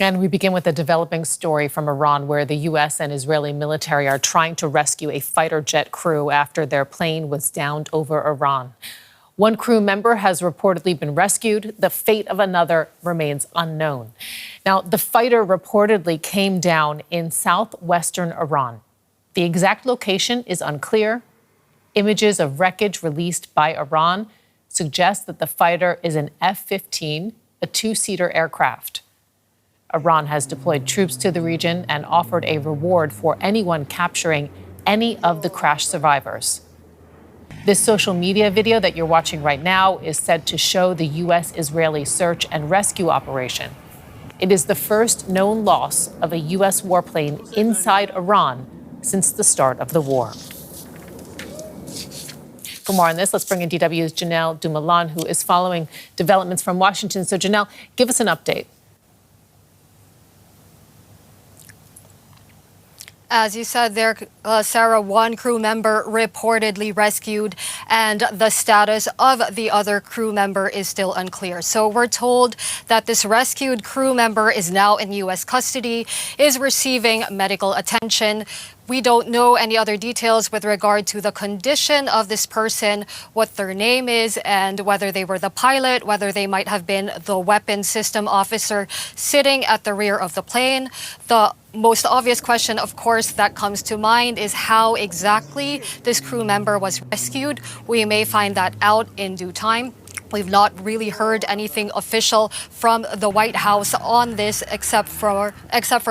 And we begin with a developing story from Iran, where the U.S. and Israeli military are trying to rescue a fighter jet crew after their plane was downed over Iran. One crew member has reportedly been rescued. The fate of another remains unknown. Now, the fighter reportedly came down in southwestern Iran. The exact location is unclear. Images of wreckage released by Iran suggest that the fighter is an F-15, a two-seater aircraft. Iran has deployed troops to the region and offered a reward for anyone capturing any of the crash survivors. This social media video that you're watching right now is said to show the U.S.-Israeli search and rescue operation. It is the first known loss of a U.S. warplane inside Iran since the start of the war. For more on this, let's bring in DW's Janelle Dumalaon, who is following developments from Washington. So, Janelle, give us an update. As you said there, Sarah, one crew member reportedly rescued, and the status of the other crew member is still unclear. So we're told that this rescued crew member is now in U.S. custody, is receiving medical attention. We don't know any other details with regard to the condition of this person, what their name is, and whether they were the pilot, whether they might have been the weapons system officer sitting at the rear of the plane. The most obvious question, of course, that comes to mind is how exactly this crew member was rescued. We may find that out in due time. We've not really heard anything official from the White House on this, except for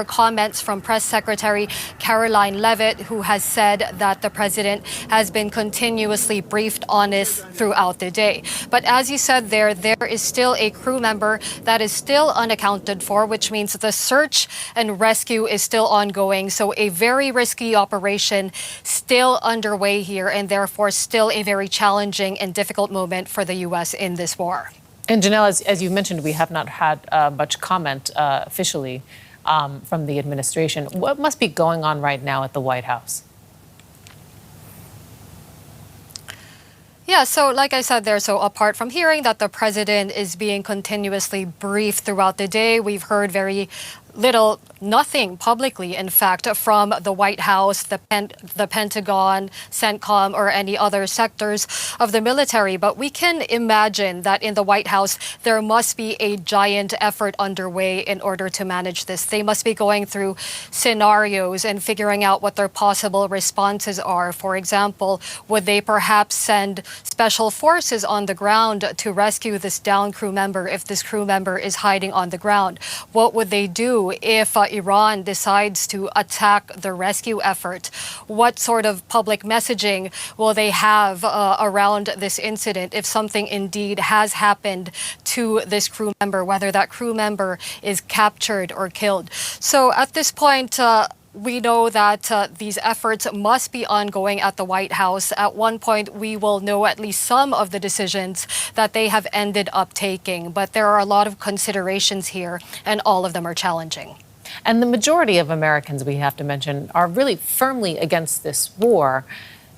comments from Press Secretary Caroline Leavitt, who has said that the president has been continuously briefed on this throughout the day. But as you said there is still a crew member that is still unaccounted for, which means the search and rescue is still ongoing. So a very risky operation still underway here, and therefore still a very challenging and difficult moment for the U.S. in this war. And Janelle, as you mentioned, we have not had much comment officially from the administration. What must be going on right now at the White House? Yeah, so like I said there, so apart from hearing that the president is being continuously briefed throughout the day, we've heard very little, nothing publicly, in fact, from the White House, the Pentagon, CENTCOM, or any other sectors of the military. But we can imagine that in the White House, there must be a giant effort underway in order to manage this. They must be going through scenarios and figuring out what their possible responses are. For example, would they perhaps send special forces on the ground to rescue this downed crew member if this crew member is hiding on the ground? What would they do if Iran decides to attack the rescue effort? What sort of public messaging will they have around this incident if something indeed has happened to this crew member, whether that crew member is captured or killed? So at this point, we know that these efforts must be ongoing at the White House. At one point, we will know at least some of the decisions that they have ended up taking. But there are a lot of considerations here, and all of them are challenging. And the majority of Americans, we have to mention, are really firmly against this war.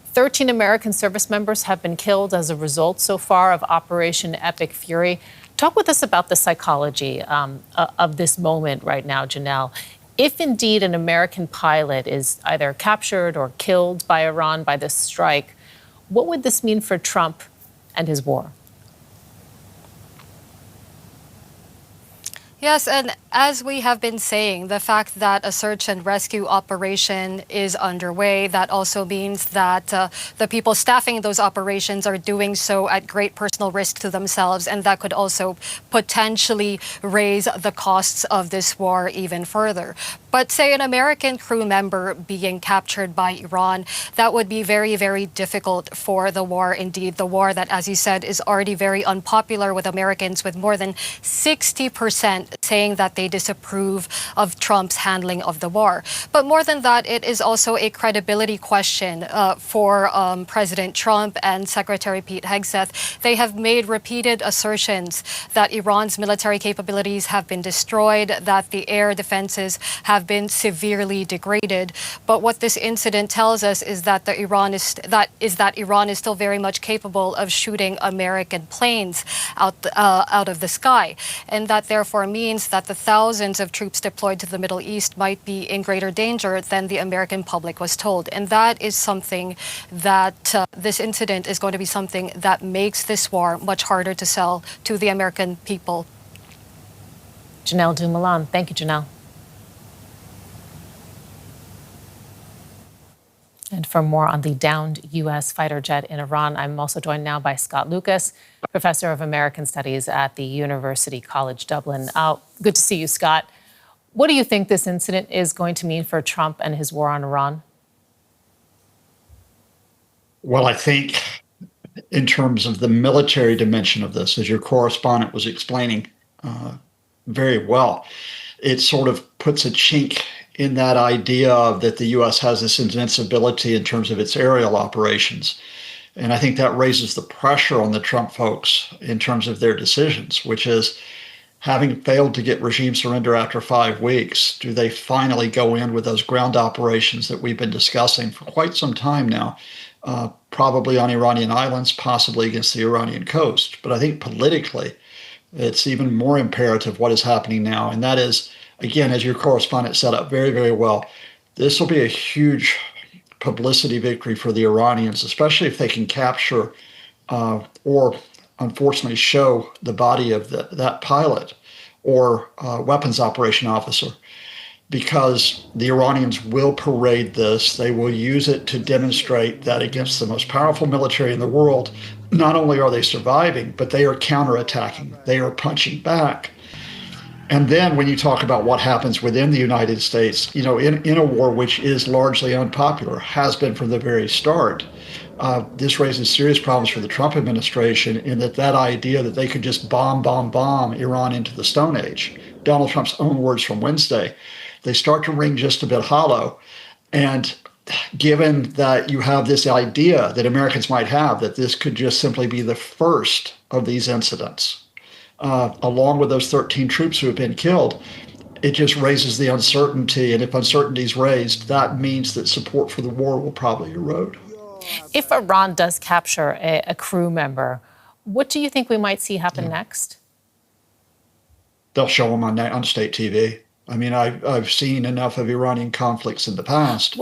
13 American service members have been killed as a result so far of Operation Epic Fury. Talk with us about the psychology of this moment right now, Janelle. If indeed an American pilot is either captured or killed by Iran by this strike, what would this mean for Trump and his war? Yes, and as we have been saying, the fact that a search and rescue operation is underway, that also means that the people staffing those operations are doing so at great personal risk to themselves, and that could also potentially raise the costs of this war even further. But say an American crew member being captured by Iran, that would be very, very difficult for the war indeed. The war that, as you said, is already very unpopular with Americans, with more than 60% saying that they disapprove of Trump's handling of the war. But more than that, it is also a credibility question for President Trump and Secretary Pete Hegseth. They have made repeated assertions that Iran's military capabilities have been destroyed, that the air defenses have been severely degraded. But what this incident tells us is that Iran is still very much capable of shooting American planes out of the sky, and that therefore means means that the thousands of troops deployed to the Middle East might be in greater danger than the American public was told. And that is something that this incident is going to be something that makes this war much harder to sell to the American people. Janelle Dumalaon. Thank you, Janelle. And for more on the downed U.S. fighter jet in Iran, I'm also joined now by Scott Lucas, professor of American Studies at the University College Dublin. Good to see you, Scott. What do you think this incident is going to mean for Trump and his war on Iran? Well, I think in terms of the military dimension of this, as your correspondent was explaining very well, it sort of puts a chink in that idea that the U.S. has this invincibility in terms of its aerial operations. And I think that raises the pressure on the Trump folks in terms of their decisions, which is, having failed to get regime surrender after 5 weeks, do they finally go in with those ground operations that we've been discussing for quite some time now, probably on Iranian islands, possibly against the Iranian coast? But I think politically, it's even more imperative what is happening now. And that is, again, as your correspondent set up very, very well, this will be a huge publicity victory for the Iranians, especially if they can capture or unfortunately show the body of that pilot or weapons operation officer, because the Iranians will parade this. They will use it to demonstrate that against the most powerful military in the world, not only are they surviving, but they are counterattacking. They are punching back. And then when you talk about what happens within the United States, in a war which is largely unpopular, has been from the very start, this raises serious problems for the Trump administration in that idea that they could just bomb Iran into the Stone Age, Donald Trump's own words from Wednesday, they start to ring just a bit hollow. And given that you have this idea that Americans might have that this could just simply be the first of these incidents, along with those 13 troops who have been killed, it just raises the uncertainty. And if uncertainty is raised, that means that support for the war will probably erode. If Iran does capture a crew member, what do you think we might see happen next? They'll show them on state TV. I mean, I've seen enough of Iranian conflicts in the past,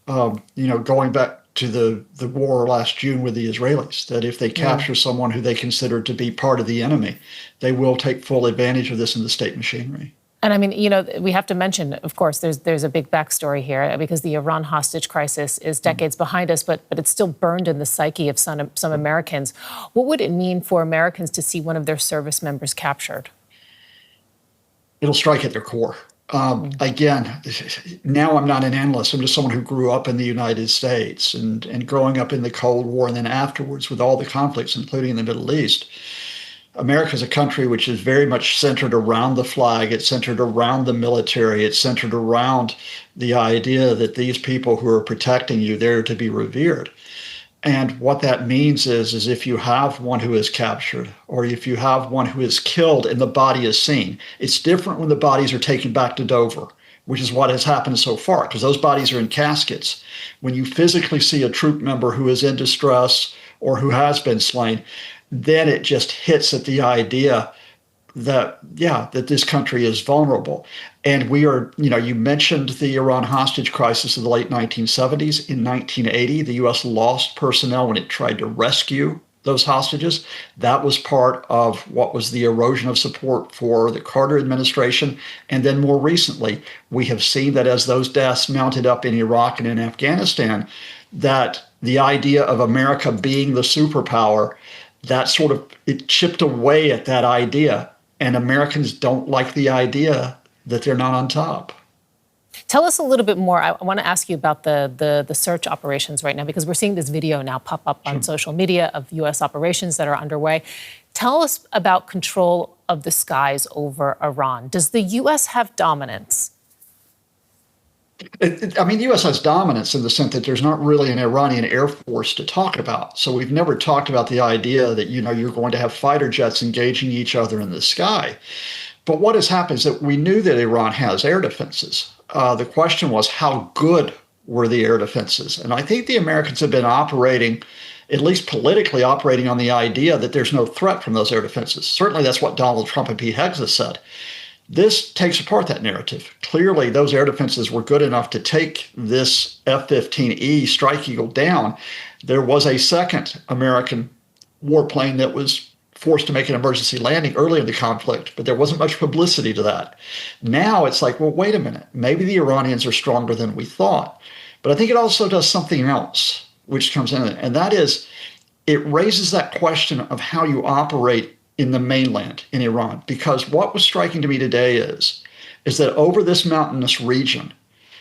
going back to the war last June with the Israelis, that if they capture someone who they consider to be part of the enemy, they will take full advantage of this in the state machinery. And I mean, we have to mention, of course, there's a big backstory here, because the Iran hostage crisis is decades behind us, but it's still burned in the psyche of some Americans. What would it mean for Americans to see one of their service members captured? It'll strike at their core. Again, now I'm not an analyst. I'm just someone who grew up in the United States and growing up in the Cold War and then afterwards with all the conflicts, including in the Middle East. America is a country which is very much centered around the flag. It's centered around the military. It's centered around the idea that these people who are protecting you, they're to be revered. And what that means is if you have one who is captured or if you have one who is killed and the body is seen, it's different when the bodies are taken back to Dover, which is what has happened so far, because those bodies are in caskets. When you physically see a troop member who is in distress or who has been slain, then it just hits at the idea that this country is vulnerable. And we are, you mentioned the Iran hostage crisis of the late 1970s. In 1980, the U.S. lost personnel when it tried to rescue those hostages. That was part of what was the erosion of support for the Carter administration. And then more recently, we have seen that as those deaths mounted up in Iraq and in Afghanistan, that the idea of America being the superpower, that sort of, it chipped away at that idea. And Americans don't like the idea that they're not on top. Tell us a little bit more. I want to ask you about the search operations right now, because we're seeing this video now pop up on social media of U.S. operations that are underway. Tell us about control of the skies over Iran. Does the U.S. have dominance? The U.S. has dominance in the sense that there's not really an Iranian air force to talk about. So we've never talked about the idea that, you're going to have fighter jets engaging each other in the sky. But what has happened is that we knew that Iran has air defenses. The question was, how good were the air defenses? And I think the Americans have been operating, at least politically operating, on the idea that there's no threat from those air defenses. Certainly that's what Donald Trump and Pete Hegseth said. This takes apart that narrative. Clearly, those air defenses were good enough to take this F-15E Strike Eagle down. There was a second American warplane that was forced to make an emergency landing early in the conflict, but there wasn't much publicity to that. Now it's like, well, wait a minute. Maybe the Iranians are stronger than we thought. But I think it also does something else, which comes in, and that is it raises that question of how you operate in the mainland in Iran. Because what was striking to me today is that over this mountainous region,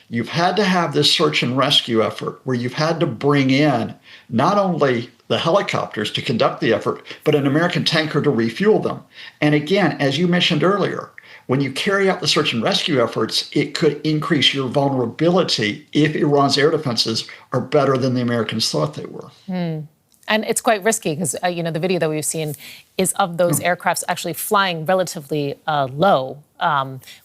you've had to have this search and rescue effort where you've had to bring in not only the helicopters to conduct the effort, but an American tanker to refuel them. And again, as you mentioned earlier, when you carry out the search and rescue efforts, it could increase your vulnerability if Iran's air defenses are better than the Americans thought they were. And it's quite risky because, the video that we've seen is of those aircrafts actually flying relatively low,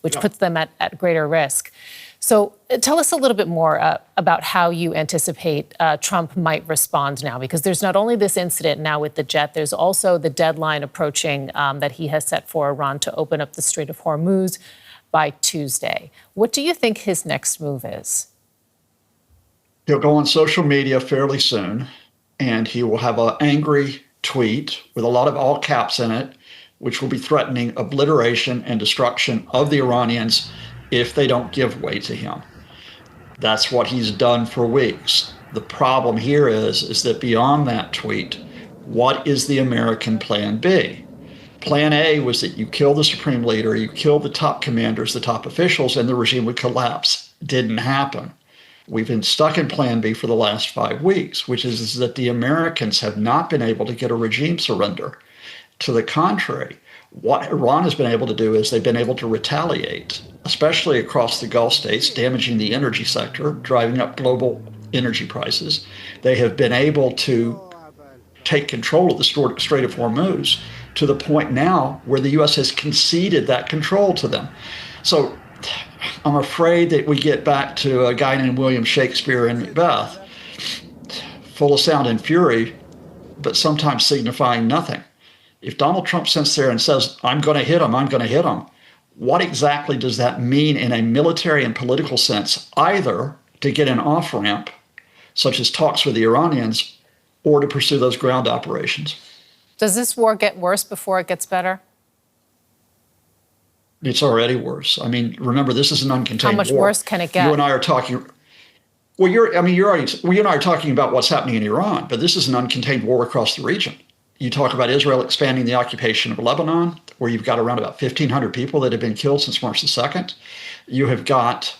which puts them at greater risk. So tell us a little bit more about how you anticipate Trump might respond now, because there's not only this incident now with the jet, there's also the deadline approaching that he has set for Iran to open up the Strait of Hormuz by Tuesday. What do you think his next move is? He'll go on social media fairly soon, and he will have an angry tweet with a lot of all caps in it, which will be threatening obliteration and destruction of the Iranians if they don't give way to him. That's what he's done for weeks. The problem here is that beyond that tweet, what is the American plan B? Plan A was that you kill the supreme leader, you kill the top commanders, the top officials, and the regime would collapse. Didn't happen. We've been stuck in plan B for the last 5 weeks, which is that the Americans have not been able to get a regime surrender. To the contrary, what Iran has been able to do is they've been able to retaliate, especially across the Gulf states, damaging the energy sector, driving up global energy prices. They have been able to take control of the Strait of Hormuz to the point now where the U.S. has conceded that control to them. So I'm afraid that we get back to a guy named William Shakespeare in Macbeth, full of sound and fury, but sometimes signifying nothing. If Donald Trump sits there and says, I'm going to hit him, I'm going to hit him, what exactly does that mean in a military and political sense, either to get an off-ramp, such as talks with the Iranians, or to pursue those ground operations? Does this war get worse before it gets better? It's already worse. I mean, remember, this is an uncontained war. How much worse can it get? You and I are talking. Well, you and I are talking about what's happening in Iran, but this is an uncontained war across the region. You talk about Israel expanding the occupation of Lebanon, where you've got around about 1,500 people that have been killed since March the 2nd. You have got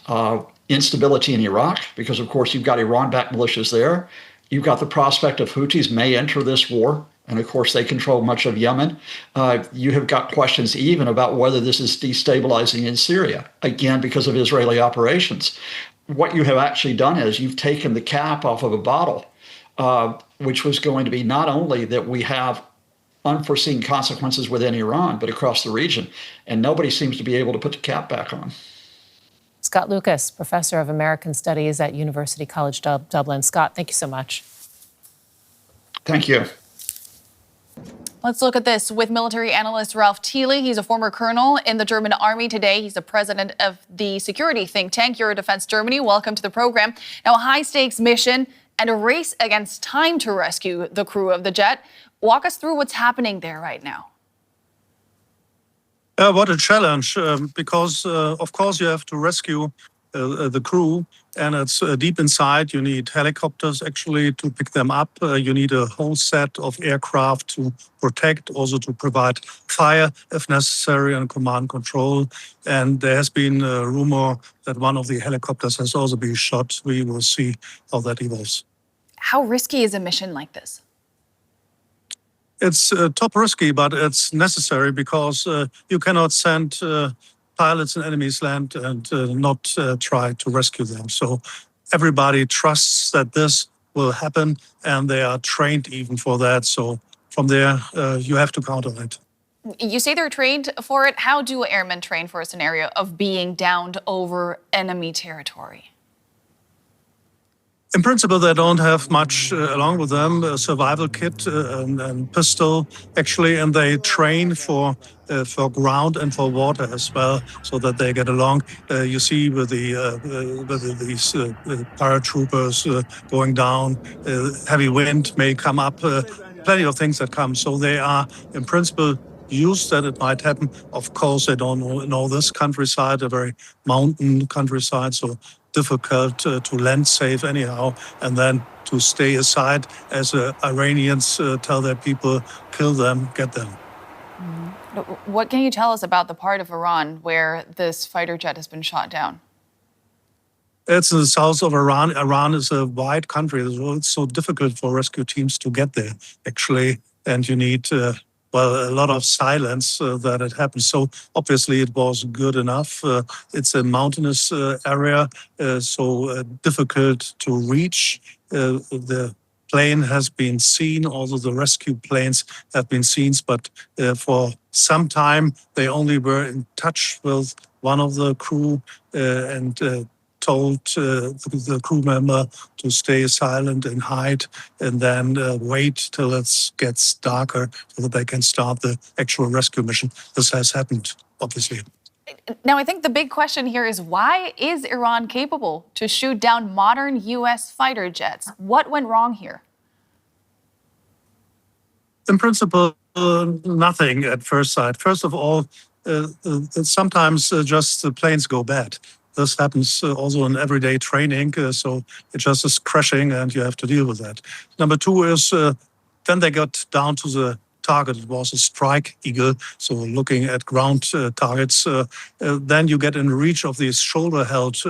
instability in Iraq because, of course, you've got Iran-backed militias there. You've got the prospect of Houthis may enter this war. And of course, they control much of Yemen. You have got questions even about whether this is destabilizing in Syria, again, because of Israeli operations. What you have actually done is you've taken the cap off of a bottle, which was going to be not only that we have unforeseen consequences within Iran, but across the region. And nobody seems to be able to put the cap back on. Scott Lucas, professor of American Studies at University College Dublin. Scott, thank you so much. Thank you. Let's look at this with military analyst Ralph Thiele. He's a former colonel in the German army. Today, he's the president of the security think tank Eurodefense Germany. Welcome to the program. Now, a high-stakes mission and a race against time to rescue the crew of the jet. Walk us through what's happening there right now. What a challenge, because, of course, you have to rescue the crew, and it's deep inside. You need helicopters, actually, to pick them up. You need a whole set of aircraft to protect, also to provide fire, if necessary, and command control. And there has been a rumor that one of the helicopters has also been shot. We will see how that evolves. How risky is a mission like this? It's top risky, but it's necessary because you cannot send pilots in enemy's land and not try to rescue them. So everybody trusts that this will happen, and they are trained even for that. So from there, you have to count on it. You say they're trained for it. How do airmen train for a scenario of being downed over enemy territory? In principle, they don't have much along with them, a survival kit and pistol, actually, and they train for ground and for water as well, so that they get along. You see with these paratroopers going down, heavy wind may come up, plenty of things that come. So they are, in principle, used that it might happen. Of course, they don't know this countryside, a very mountain countryside, so difficult to land safe anyhow, and then to stay aside as Iranians tell their people, kill them, get them. What can you tell us about the part of Iran where this fighter jet has been shot down? It's in the south of Iran. Iran is a wide country. It's so difficult for rescue teams to get there, actually, and you need a lot of silence that it happens. So obviously it was good enough. It's a mountainous area, so difficult to reach. The plane has been seen, although the rescue planes have been seen, but for some time they only were in touch with one of the crew and told the crew member to stay silent and hide, and then wait till it gets darker so that they can start the actual rescue mission. This has happened, obviously. Now, I think the big question here is, why is Iran capable to shoot down modern U.S. fighter jets? What went wrong here? In principle, nothing at first sight. First of all, sometimes just the planes go bad. This happens also in everyday training, so it just is crashing and you have to deal with that. Number two is then they got down to the target. It was a strike eagle, so looking at ground targets. Then you get in reach of these shoulder-held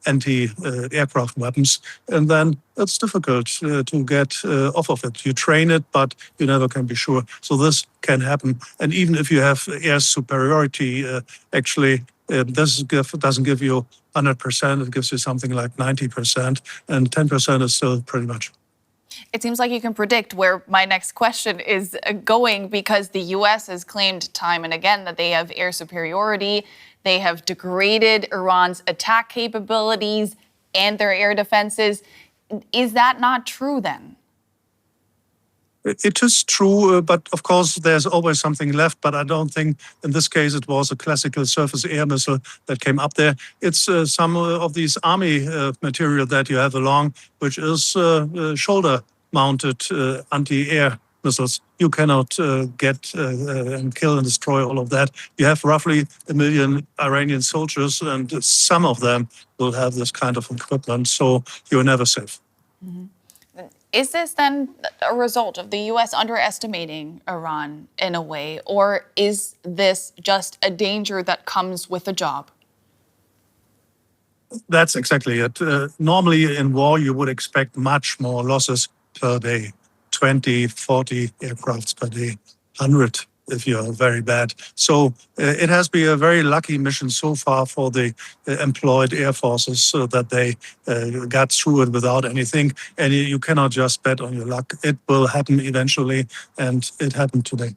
anti-aircraft weapons, and then it's difficult to get off of it. You train it, but you never can be sure. So this can happen. And even if you have air superiority, actually, this doesn't give you 100%. It gives you something like 90%, and 10% is still pretty much. It seems like you can predict where my next question is going, because the U.S. has claimed time and again that they have air superiority. They have degraded Iran's attack capabilities and their air defenses. Is that not true then? It is true, but of course there's always something left. But I don't think in this case it was a classical surface air missile that came up there. It's some of these army material that you have along, which is shoulder-mounted anti-air missiles. You cannot get and kill and destroy all of that. You have roughly 1 million Iranian soldiers, and some of them will have this kind of equipment, so you're never safe. Mm-hmm. Is this then a result of the U.S. underestimating Iran in a way, or is this just a danger that comes with the job? That's exactly it. Normally in war, you would expect much more losses per day, 20, 40 aircrafts per day, 100 if you're very bad. So it has been a very lucky mission so far for the employed air forces, so that they got through it without anything. And you cannot just bet on your luck. It will happen eventually, and it happened today.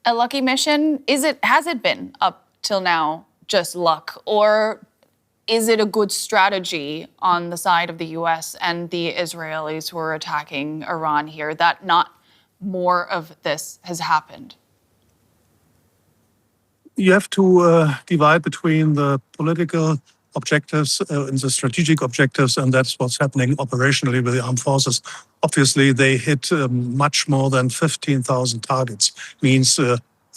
A lucky mission? Has it been up till now just luck, or is it a good strategy on the side of the U.S. and the Israelis who are attacking Iran here that not more of this has happened? You have to divide between the political objectives and the strategic objectives, and that's what's happening operationally with the armed forces. Obviously, they hit much more than 15,000 targets. Means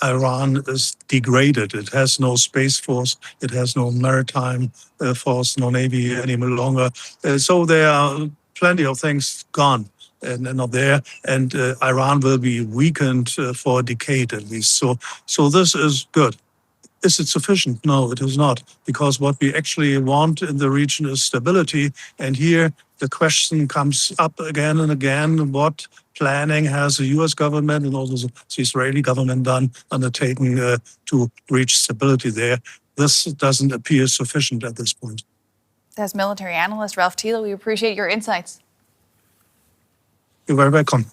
Iran is degraded. It has no space force. It has no maritime force, no navy any longer. So there are plenty of things gone and not there. And Iran will be weakened for a decade at least. So this is good. Is it sufficient? No, it is not, because what we actually want in the region is stability. And here the question comes up again and again: what planning has the U.S. government and also the Israeli government undertaken to reach stability there? This doesn't appear sufficient at this point. As military analyst Ralph Thiele, we appreciate your insights. You're very welcome.